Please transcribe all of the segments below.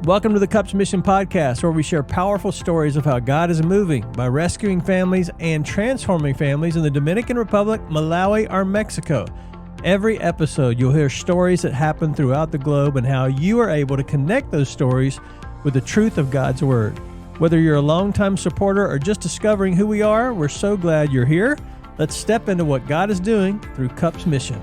Welcome to the Cups Mission Podcast, where we share powerful stories of how God is moving by rescuing families and transforming families in the Dominican Republic, Malawi, or Mexico. Every episode, you'll hear stories that happen throughout the globe and how you are able to connect those stories with the truth of God's Word. Whether you're a longtime supporter or just discovering who we are, we're so glad you're here. Let's step into what God is doing through Cups Mission.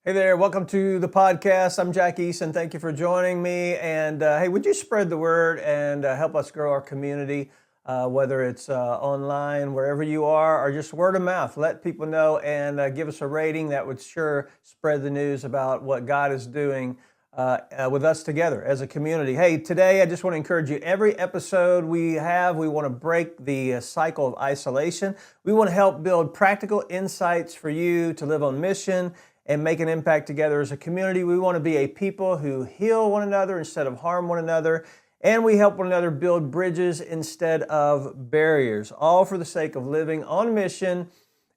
Hey there, welcome to the podcast. I'm Jack Eason. Thank you for joining me. And hey, would you spread the word and help us grow our community, whether it's online, wherever you are, or just word of mouth. Let people know and give us a rating. That would sure spread the news about what God is doing with us together as a community. Hey, today I just want to encourage you. Every episode we want to break the cycle of isolation. We want to help build practical insights for you to live on mission and make an impact together as a community. We want to be a people who heal one another instead of harm one another, and we help one another build bridges instead of barriers, all for the sake of living on mission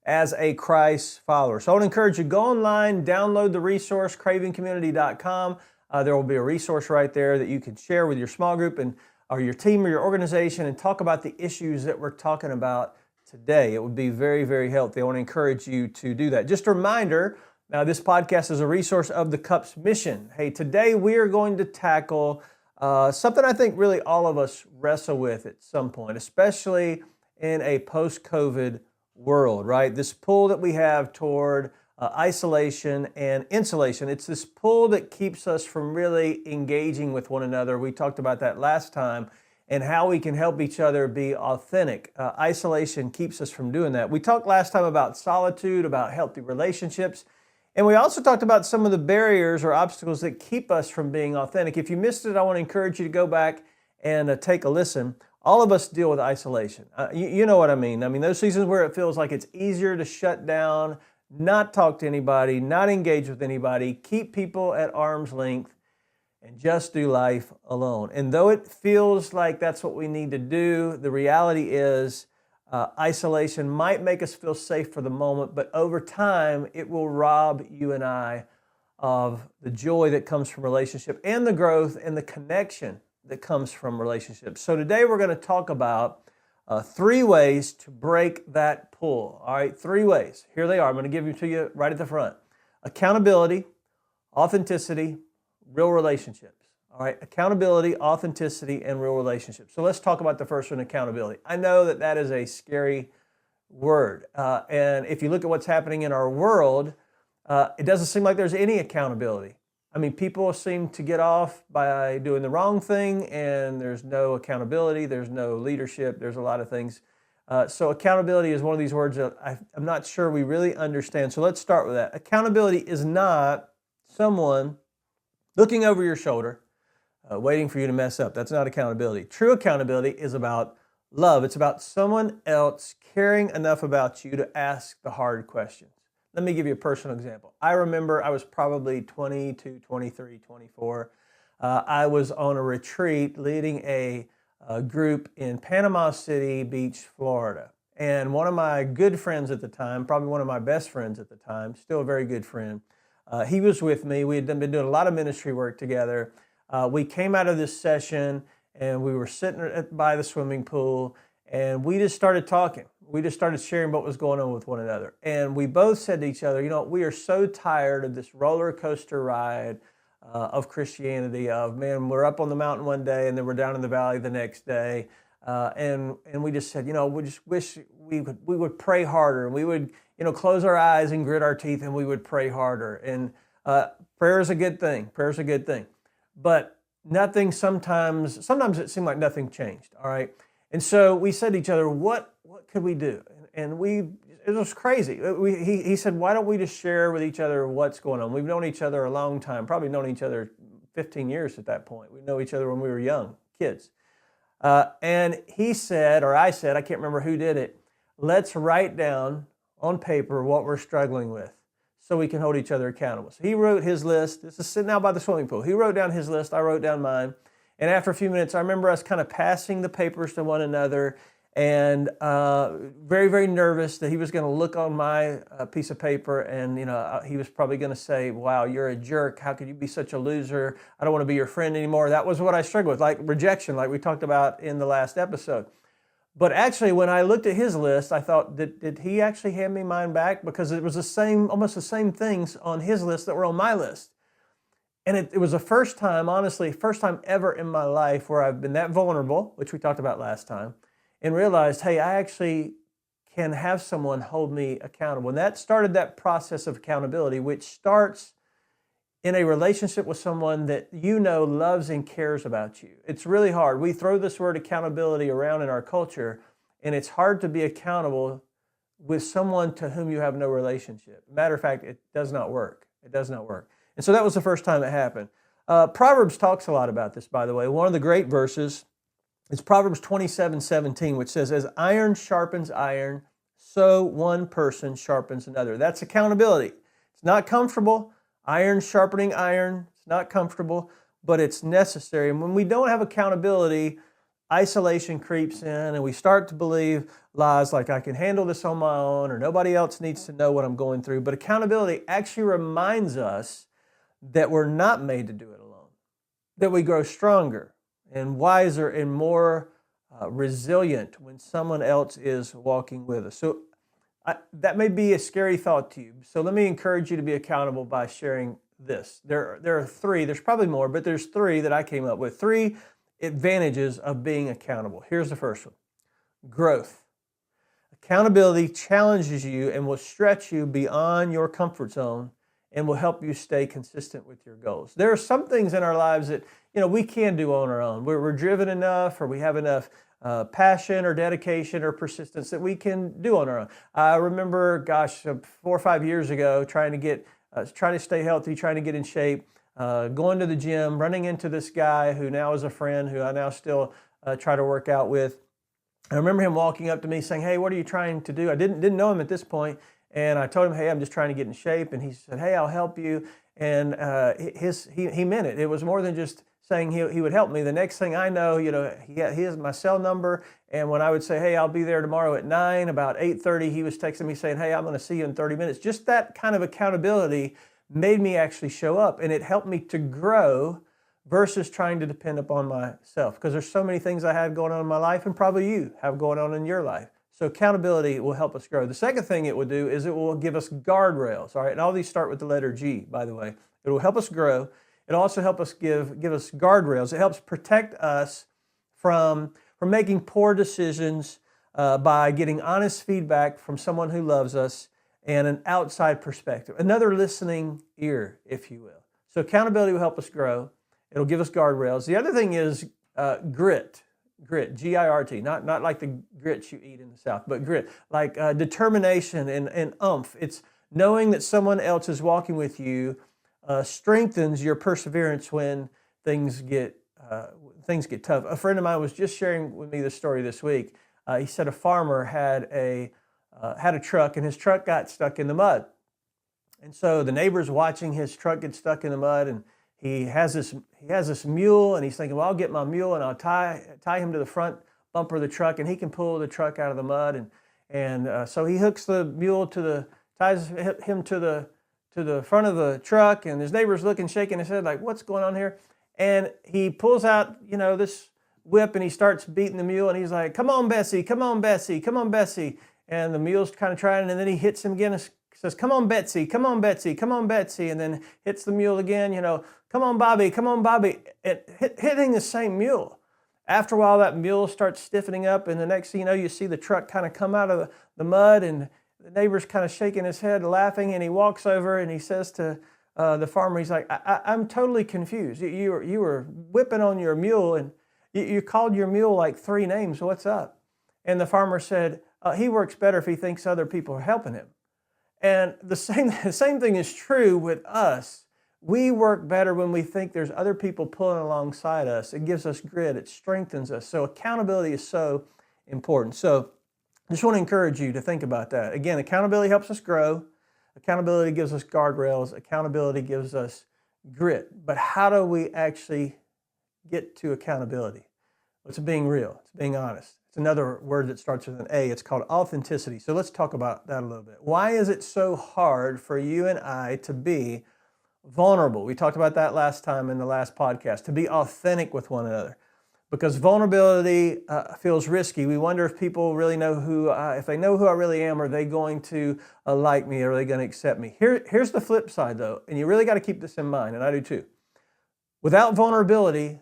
as a Christ follower. So I want to encourage you, go online, download the resource, cravingcommunity.com. There will be a resource right there that you can share with your small group and or your team or your organization and talk about the issues that we're talking about today. It would be very, very healthy. I want to encourage you to do that. Just a reminder, now, this podcast is a resource of the Cups Mission. Hey, today we are going to tackle something I think really all of us wrestle with at some point, especially in a post-COVID world, right? This pull that we have toward isolation and insulation. It's this pull that keeps us from really engaging with one another. We talked about that last time and how we can help each other be authentic. Isolation keeps us from doing that. We talked last time about solitude, about healthy relationships. And we also talked about some of the barriers or obstacles that keep us from being authentic. If you missed it, I want to encourage you to go back and take a listen. All of us deal with isolation. You know what I mean. I mean, those seasons where it feels like it's easier to shut down, not talk to anybody, not engage with anybody, keep people at arm's length, and just do life alone. And though it feels like that's what we need to do, the reality is isolation might make us feel safe for the moment, but over time, it will rob you and I of the joy that comes from relationship and the growth and the connection that comes from relationships. So today we're going to talk about 3 ways to break that pull. All right, 3 ways. Here they are. I'm going to give them to you right at the front. Accountability, authenticity, real relationships. All right, accountability, authenticity, and real relationships. So let's talk about the first one, accountability. I know that that is a scary word. And if you look at what's happening in our world, it doesn't seem like there's any accountability. I mean, people seem to get off by doing the wrong thing, and there's no accountability, there's no leadership, there's a lot of things. So accountability is one of these words that I'm not sure we really understand. So let's start with that. Accountability is not someone looking over your shoulder, waiting for you to mess up. That's not accountability. True accountability is about love. It's about someone else caring enough about you to ask the hard questions. Let me give you a personal example. I remember I was probably 22, 23, 24. I was on a retreat leading a group in Panama City Beach, Florida. And one of my good friends at the time, probably one of my best friends at the time, still a very good friend, he was with me. We had been doing a lot of ministry work together. We came out of this session and we were sitting by the swimming pool and we just started talking. We just started sharing what was going on with one another. And we both said to each other, you know, we are so tired of this roller coaster ride of Christianity, of, man, we're up on the mountain one day and then we're down in the valley the next day. And we just said, you know, we just wish we would pray harder, and we would, you know, close our eyes and grit our teeth and we would pray harder. And prayer is a good thing. Prayer is a good thing. But nothing sometimes it seemed like nothing changed, all right? And so we said to each other, what could we do? And it was crazy. He said, why don't we just share with each other what's going on? We've known each other a long time, probably known each other 15 years at that point. We know each other when we were young, kids. And he said, or I said, I can't remember who did it, let's write down on paper what we're struggling with, so we can hold each other accountable. So he wrote his list. This is sitting out by the swimming pool. He wrote down his list. I wrote down mine. And after a few minutes, I remember us kind of passing the papers to one another and very, very nervous that he was going to look on my piece of paper, and he was probably going to say, "Wow, you're a jerk. How could you be such a loser? I don't want to be your friend anymore." That was what I struggled with, like rejection, like we talked about in the last episode. But actually, when I looked at his list, I thought, did he actually hand me mine back? Because it was almost the same things on his list that were on my list. And it was the first time, honestly, first time ever in my life where I've been that vulnerable, which we talked about last time, and realized, hey, I actually can have someone hold me accountable. And that started that process of accountability, which starts in a relationship with someone that loves and cares about you. It's really hard. We throw this word accountability around in our culture, and it's hard to be accountable with someone to whom you have no relationship. Matter of fact, it does not work. It does not work. And so that was the first time it happened. Proverbs talks a lot about this, by the way. One of the great verses is Proverbs 27:17, which says, "As iron sharpens iron, so one person sharpens another." That's accountability. It's not comfortable. Iron sharpening iron, it's not comfortable, but it's necessary. And when we don't have accountability, isolation creeps in, and we start to believe lies like, I can handle this on my own, or nobody else needs to know what I'm going through. But accountability actually reminds us that we're not made to do it alone, that we grow stronger and wiser and more resilient when someone else is walking with us. So that may be a scary thought to you. So let me encourage you to be accountable by sharing this. There are three, there's probably more, but there's three that I came up with. Three advantages of being accountable. Here's the first one: growth. Accountability challenges you and will stretch you beyond your comfort zone and will help you stay consistent with your goals. There are some things in our lives that we can do on our own. We're driven enough, or we have enough passion or dedication or persistence that we can do on our own. I remember, 4 or 5 years ago, trying to stay healthy, trying to get in shape, going to the gym, running into this guy who now is a friend who I now still try to work out with. I remember him walking up to me saying, "Hey, what are you trying to do?" I didn't know him at this point. And I told him, "Hey, I'm just trying to get in shape." And he said, "Hey, I'll help you." And he meant it. It was more than just saying he would help me. The next thing I know, he has my cell number. And when I would say, "Hey, I'll be there tomorrow at 9, about 8:30, he was texting me saying, "Hey, I'm going to see you in 30 minutes. Just that kind of accountability made me actually show up. And it helped me to grow versus trying to depend upon myself. Because there's so many things I had going on in my life, and probably you have going on in your life. So accountability will help us grow. The second thing it will do is it will give us guardrails. All right, and all these start with the letter G, by the way. It will help us grow. It'll also help us give us guardrails. It helps protect us from making poor decisions by getting honest feedback from someone who loves us and an outside perspective, another listening ear, if you will. So accountability will help us grow. It'll give us guardrails. The other thing is grit. Grit, G-I-R-T, not like the grits you eat in the South, but grit, like determination and oomph. It's knowing that someone else is walking with you strengthens your perseverance when things get tough. A friend of mine was just sharing with me this story this week. He said a farmer had a truck, and his truck got stuck in the mud. And so the neighbor's watching his truck get stuck in the mud, and he has this mule, and he's thinking, well, I'll get my mule and I'll tie him to the front bumper of the truck, and he can pull the truck out of the mud. And so he hooks the mule ties him to the front of the truck, and his neighbor's looking, shaking his head like, what's going on here? And he pulls out, this whip, and he starts beating the mule, and he's like, come on, Bessie, come on, Bessie, come on, Bessie. And the mule's kind of trying, and then he hits him again and says, come on, Betsy, come on, Betsy, come on, Betsy. And then hits the mule again, come on, Bobby, come on, Bobby. Hitting the same mule. After a while, that mule starts stiffening up, and the next thing you know, you see the truck kind of come out of the mud, and the neighbor's kind of shaking his head, laughing, and he walks over and he says to the farmer, he's like, I'm totally confused. You were whipping on your mule, and you called your mule like 3 names. What's up? And the farmer said, he works better if he thinks other people are helping him. And the same thing is true with us. We work better when we think there's other people pulling alongside us. It gives us grit. It strengthens us. So accountability is so important. So I just want to encourage you to think about that. Again, accountability helps us grow. Accountability gives us guardrails. Accountability gives us grit. But how do we actually get to accountability? It's being real. It's being honest. It's another word that starts with an A. It's called authenticity. So let's talk about that a little bit. Why is it so hard for you and I to be vulnerable? We talked about that last time in the last podcast, to be authentic with one another. Because vulnerability feels risky. We wonder if people really know if they know who I really am, are they going to like me? Are they going to accept me? Here's the flip side though, and you really got to keep this in mind, and I do too. Without vulnerability,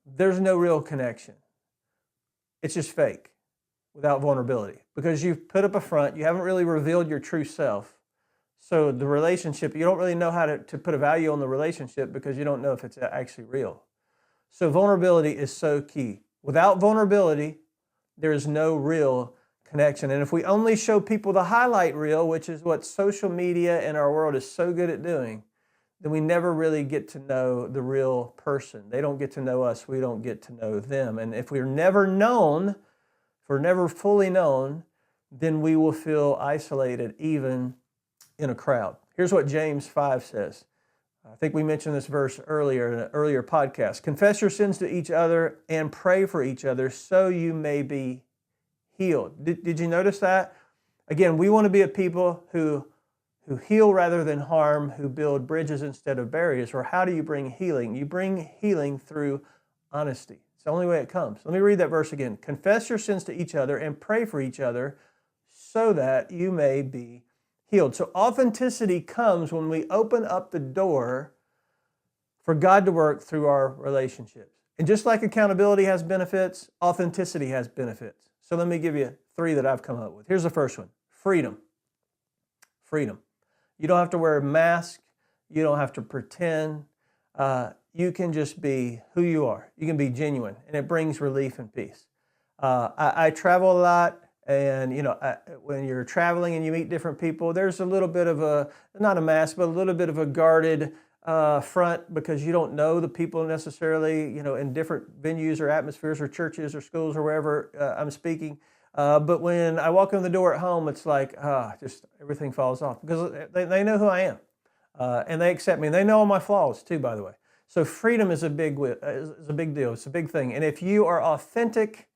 there's no real connection. It's just fake without vulnerability, because you've put up a front, you haven't really revealed your true self. So the relationship, you don't really know how to put a value on the relationship because you don't know if it's actually real. So vulnerability is so key. Without vulnerability, there is no real connection. And if we only show people the highlight reel, which is what social media and our world is so good at doing, then we never really get to know the real person. They don't get to know us. We don't get to know them. And if we're never known, if we're never fully known, then we will feel isolated even in a crowd. Here's what James 5 says. I think we mentioned this verse earlier in an earlier podcast. Confess your sins to each other and pray for each other so you may be healed. Did you notice that? Again, we want to be a people who heal rather than harm, who build bridges instead of barriers. Or how do you bring healing? You bring healing through honesty. It's the only way it comes. Let me read that verse again. Confess your sins to each other and pray for each other so that you may be healed. So authenticity comes when we open up the door for God to work through our relationships. And just like accountability has benefits, authenticity has benefits. So let me give you 3 that I've come up with. Here's the first one. Freedom. Freedom. You don't have to wear a mask. You don't have to pretend. You can just be who you are. You can be genuine, and it brings relief and peace. I travel a lot. And, when you're traveling and you meet different people, there's a little bit of not a mask, but a little bit of a guarded front, because you don't know the people necessarily, in different venues or atmospheres or churches or schools or wherever I'm speaking. But when I walk in the door at home, it's like, just everything falls off, because they know who I am. And they accept me. And they know all my flaws too, by the way. So freedom is a big deal. It's a big thing. And if you are authentic,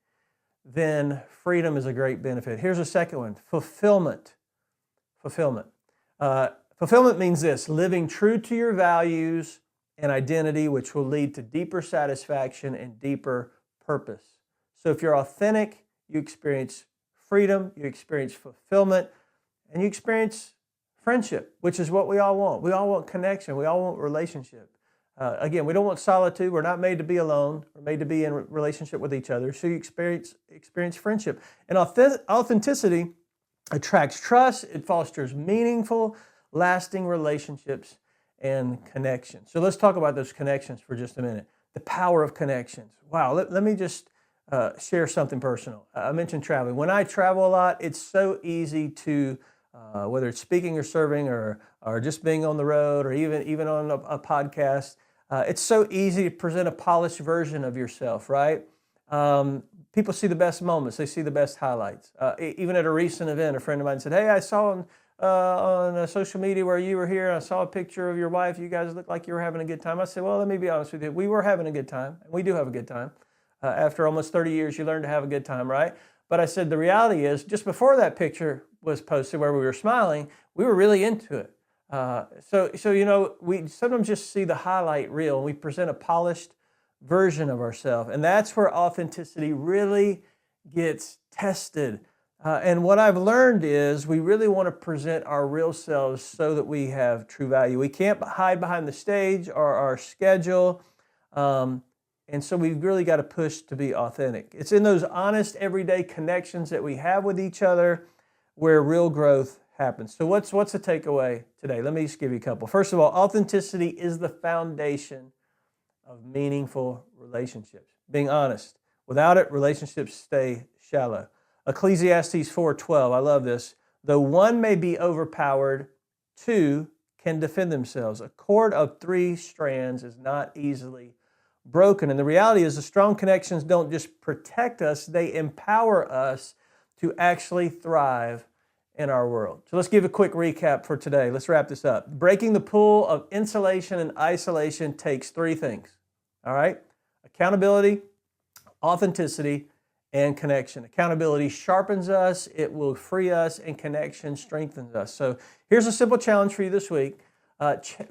then freedom is a great benefit. Here's a second one, fulfillment. Fulfillment. Fulfillment means this: living true to your values and identity, which will lead to deeper satisfaction and deeper purpose. So if you're authentic, you experience freedom, you experience fulfillment, and you experience friendship, which is what we all want. We all want connection. We all want relationship. Again, we don't want solitude. We're not made to be alone. We're made to be in relationship with each other. So you experience friendship. And authenticity attracts trust. It fosters meaningful, lasting relationships and connections. So let's talk about those connections for just a minute. The power of connections. Wow, let me just share something personal. I mentioned traveling. When I travel a lot, it's so easy to, whether it's speaking or serving or just being on the road or even on a podcast, it's so easy to present a polished version of yourself, right? People see the best moments. They see the best highlights. Even at a recent event, a friend of mine said, hey, I saw on social media where you were here, and I saw a picture of your wife. You guys looked like you were having a good time. I said, well, let me be honest with you. We were having a good time, and we do have a good time. After almost 30 years, you learn to have a good time, right? But I said, the reality is, just before that picture was posted where we were smiling, we were really into it. So we sometimes just see the highlight reel, and we present a polished version of ourselves. And that's where authenticity really gets tested. And what I've learned is we really want to present our real selves so that we have true value. We can't hide behind the stage or our schedule. And so we've really got to push to be authentic. It's in those honest, everyday connections that we have with each other where real growth happens. So what's the takeaway today? Let me just give you a couple. First of all, authenticity is the foundation of meaningful relationships. Being honest. Without it, relationships stay shallow. Ecclesiastes 4:12, I love this. Though one may be overpowered, two can defend themselves. A cord of 3 strands is not easily broken. And the reality is the strong connections don't just protect us, they empower us to actually thrive in our world. So let's give a quick recap for today. Let's wrap this up. Breaking the pull of insulation and isolation takes 3 things. All right? Accountability, authenticity, and connection. Accountability sharpens us, it will free us, and connection strengthens us. So here's a simple challenge for you this week.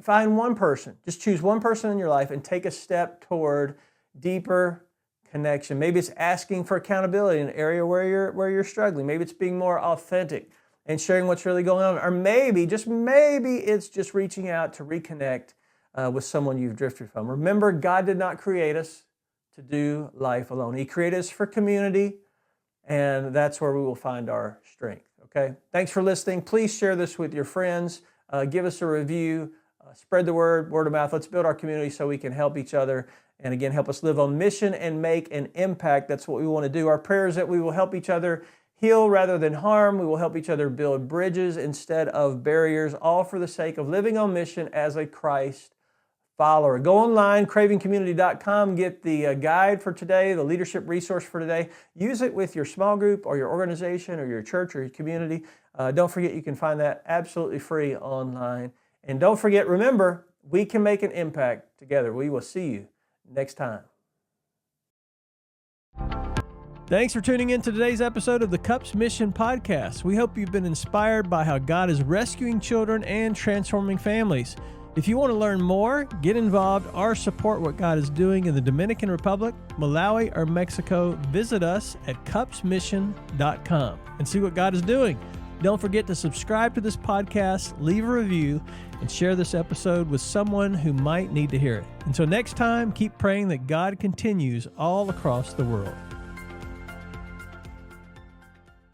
Find one person, just choose one person in your life and take a step toward deeper connection. Maybe it's asking for accountability in an area where you're struggling. Maybe it's being more authentic and sharing what's really going on. Or maybe, just maybe, it's just reaching out to reconnect with someone you've drifted from. Remember, God did not create us to do life alone. He created us for community, and that's where we will find our strength. Okay? Thanks for listening. Please share this with your friends. Give us a review. Spread the word of mouth. Let's build our community so we can help each other. And again, help us live on mission and make an impact. That's what we want to do. Our prayer is that we will help each other heal rather than harm. We will help each other build bridges instead of barriers, all for the sake of living on mission as a Christ follower. Go online, cravingcommunity.com, get the guide for today, the leadership resource for today. Use it with your small group or your organization or your church or your community. Don't forget, you can find that absolutely free online. And don't forget, remember, we can make an impact together. We will see you next time. Thanks for tuning in to today's episode of the Cups Mission Podcast. We hope you've been inspired by how God is rescuing children and transforming families. If you want to learn more, get involved, or support what God is doing in the Dominican Republic, Malawi, or Mexico, visit us at cupsmission.com and see what God is doing. Don't forget to subscribe to this podcast, leave a review, and share this episode with someone who might need to hear it. Until next time, keep praying that God continues all across the world.